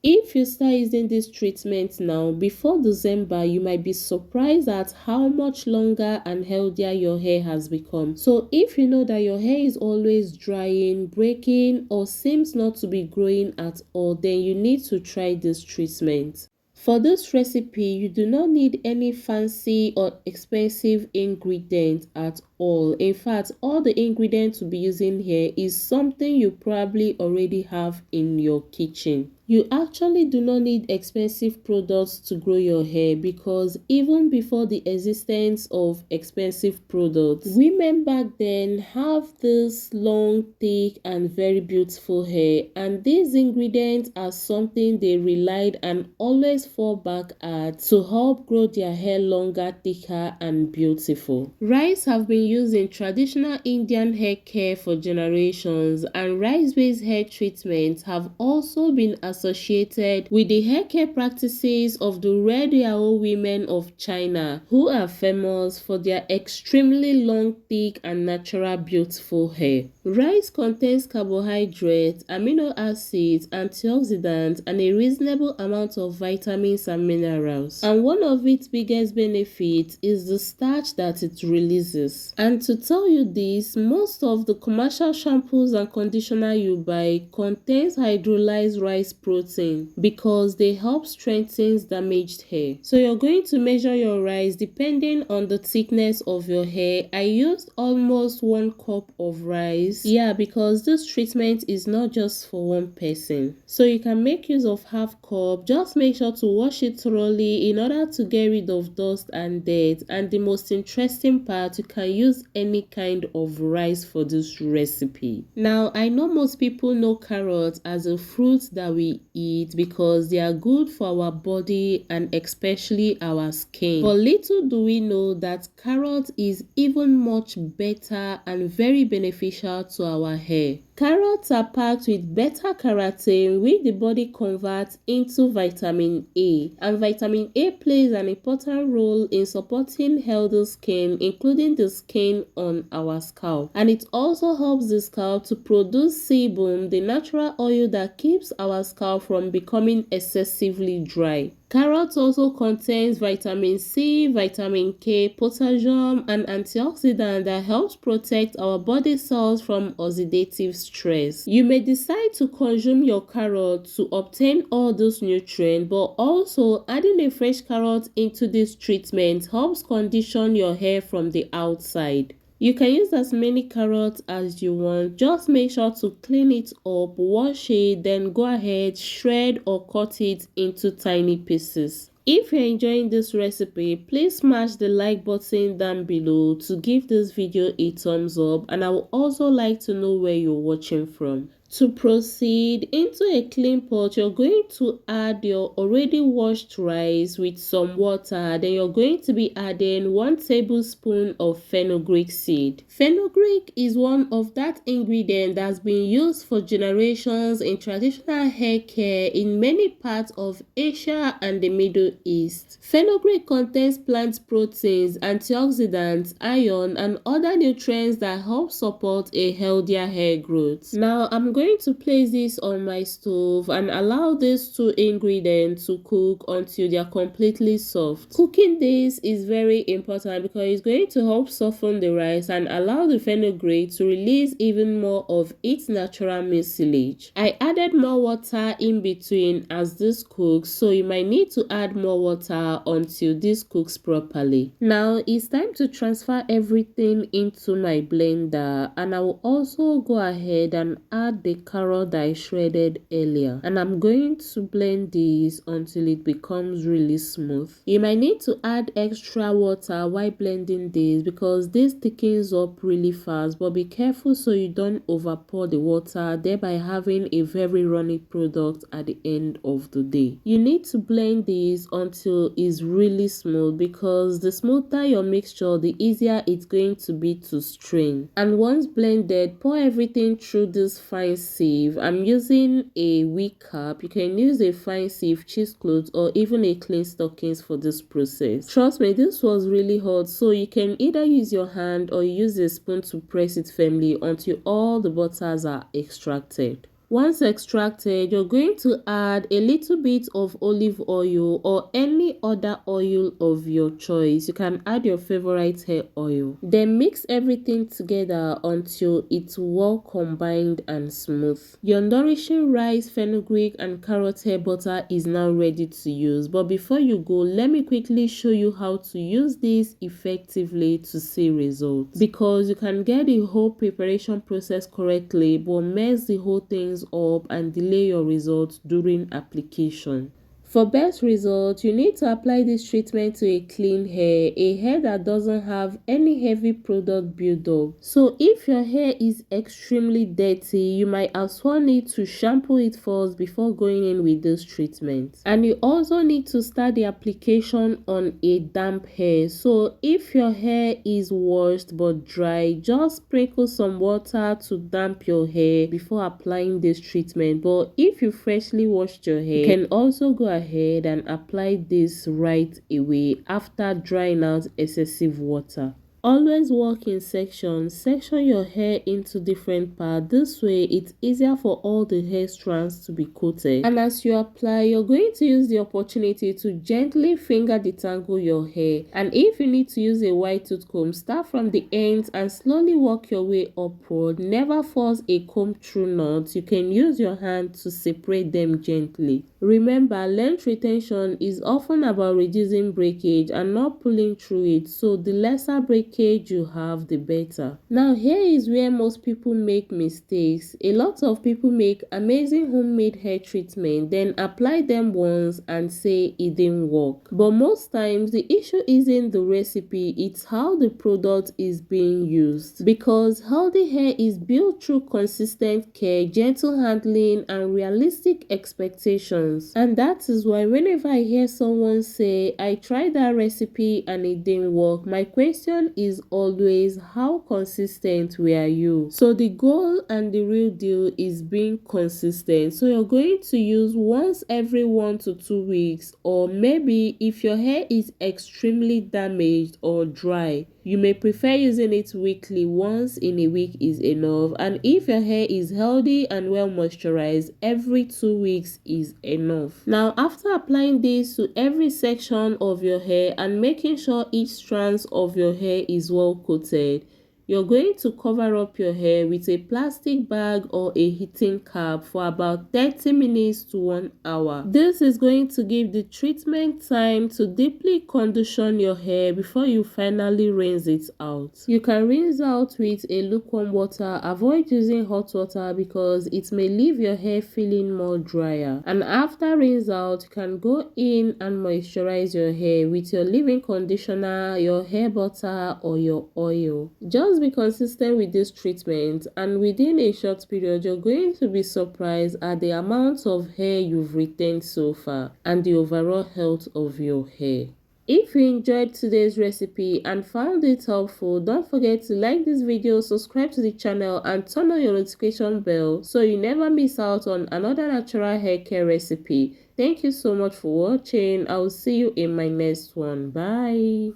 If you start using this treatment now, before December, you might be surprised at how much longer and healthier your hair has become. So if you know that your hair is always drying, breaking, or seems not to be growing at all, then you need to try this treatment. For this recipe, you do not need any fancy or expensive ingredients at all. In fact, all the ingredients to be using here is something you probably already have in your kitchen. You actually do not need expensive products to grow your hair, because even before the existence of expensive products, women back then have this long, thick, and very beautiful hair, and these ingredients are something they relied and always fall back at to help grow their hair longer, thicker, and beautiful. Rice have been used in traditional Indian hair care for generations, and rice-based hair treatments have also been associated with the hair care practices of the Red Yao women of China, who are famous for their extremely long, thick, and natural beautiful hair. Rice contains carbohydrates, amino acids, antioxidants, and a reasonable amount of vitamins and minerals. And one of its biggest benefits is the starch that it releases. And to tell you this, most of the commercial shampoos and conditioner you buy contains hydrolyzed rice protein because they help strengthen damaged hair. So you're going to measure your rice depending on the thickness of your hair. I used almost 1 cup of rice. Yeah, because this treatment is not just for one person. So you can make use of half cup. Just make sure to wash it thoroughly in order to get rid of dust and dirt. And the most interesting part, you can use any kind of rice for this recipe. Now, I know most people know carrots as a fruit that we eat because they are good for our body and especially our skin. But little do we know that carrot is even much better and very beneficial to our hair. Carrots are packed with beta-carotene, which the body converts into vitamin A, and vitamin A plays an important role in supporting healthy skin, including the skin on our scalp. And it also helps the scalp to produce sebum, the natural oil that keeps our scalp from becoming excessively dry. Carrots also contains vitamin C, vitamin K, potassium, and antioxidant that helps protect our body cells from oxidative stress. You may decide to consume your carrot to obtain all those nutrients, but also adding a fresh carrot into this treatment helps condition your hair from the outside. You can use as many carrots as you want. Just make sure to clean it up, wash it, then go ahead, shred or cut it into tiny pieces. If you're enjoying this recipe, please smash the like button down below to give this video a thumbs up, and I would also like to know where you're watching from. To proceed, into a clean pot, you're going to add your already washed rice with some water. Then you're going to be adding 1 tablespoon of fenugreek seed. Fenugreek is one of that ingredient that's been used for generations in traditional hair care in many parts of Asia and the Middle East. Fenugreek contains plant proteins, antioxidants, iron, and other nutrients that help support a healthier hair growth. Now, I'm going to place this on my stove and allow these 2 ingredients to cook until they are completely soft. Cooking this is very important because it's going to help soften the rice and allow the fenugreek to release even more of its natural mucilage. I added more water in between as this cooks, so you might need to add more water until this cooks properly. Now it's time to transfer everything into my blender, and I will also go ahead and add the carrot that I shredded earlier, and I'm going to blend this until it becomes really smooth. You might need to add extra water while blending this because this thickens up really fast, but be careful so you don't over pour the water, thereby having a very runny product at the end of the day. You need to blend this until it's really smooth because the smoother your mixture, the easier it's going to be to strain. And once blended, pour everything through this fine sieve. I'm using a wig cap. You can use a fine sieve, cheesecloth, or even a clean stockings for this process. Trust me, this was really hot, so you can either use your hand or use a spoon to press it firmly until all the butters are extracted. Once extracted, you're going to add a little bit of olive oil or any other oil of your choice. You can add your favorite hair oil. Then mix everything together until it's well combined and smooth. Your nourishing rice, fenugreek and carrot hair butter is now ready to use. But before you go, let me quickly show you how to use this effectively to see results. Because you can get the whole preparation process correctly but mess the whole things up and delay your results during application. For best results, you need to apply this treatment to a clean hair, a hair that doesn't have any heavy product buildup. So if your hair is extremely dirty, you might as well need to shampoo it first before going in with this treatment. And you also need to start the application on a damp hair. So if your hair is washed but dry, just sprinkle some water to damp your hair before applying this treatment. But if you freshly washed your hair, you can also go ahead and apply this right away after drying out excessive water. Always work in sections. Section your hair into different parts. This way, it's easier for all the hair strands to be coated. And as you apply, you're going to use the opportunity to gently finger detangle your hair. And if you need to use a wide tooth comb, start from the ends and slowly work your way upward. Never force a comb through knots. You can use your hand to separate them gently. Remember, length retention is often about reducing breakage and not pulling through it, so the lesser breakage you have, the better. Now, here is where most people make mistakes. A lot of people make amazing homemade hair treatment, then apply them once and say it didn't work. But most times, the issue isn't the recipe, it's how the product is being used. Because healthy hair is built through consistent care, gentle handling, and realistic expectations. And that is why whenever I hear someone say, I tried that recipe and it didn't work, my question is always, how consistent were you? So the goal and the real deal is being consistent. So you're going to use once every 1 to 2 weeks, or maybe if your hair is extremely damaged or dry, you may prefer using it weekly. Once in a week is enough. And if your hair is healthy and well moisturized, every 2 weeks is enough. Now, after applying this to every section of your hair and making sure each strand of your hair is well coated, you're going to cover up your hair with a plastic bag or a heating cap for about 30 minutes to 1 hour. This is going to give the treatment time to deeply condition your hair before you finally rinse it out. You can rinse out with a lukewarm water. Avoid using hot water because it may leave your hair feeling more drier. And after rinse out, you can go in and moisturize your hair with your leave-in conditioner, your hair butter, or your oil. Just be consistent with this treatment, and within a short period you're going to be surprised at the amount of hair you've retained so far and the overall health of your hair. If you enjoyed today's recipe and found it helpful, don't forget to like this video, subscribe to the channel, and turn on your notification bell so you never miss out on another natural hair care recipe. Thank you so much for watching. I will see you in my next one. Bye.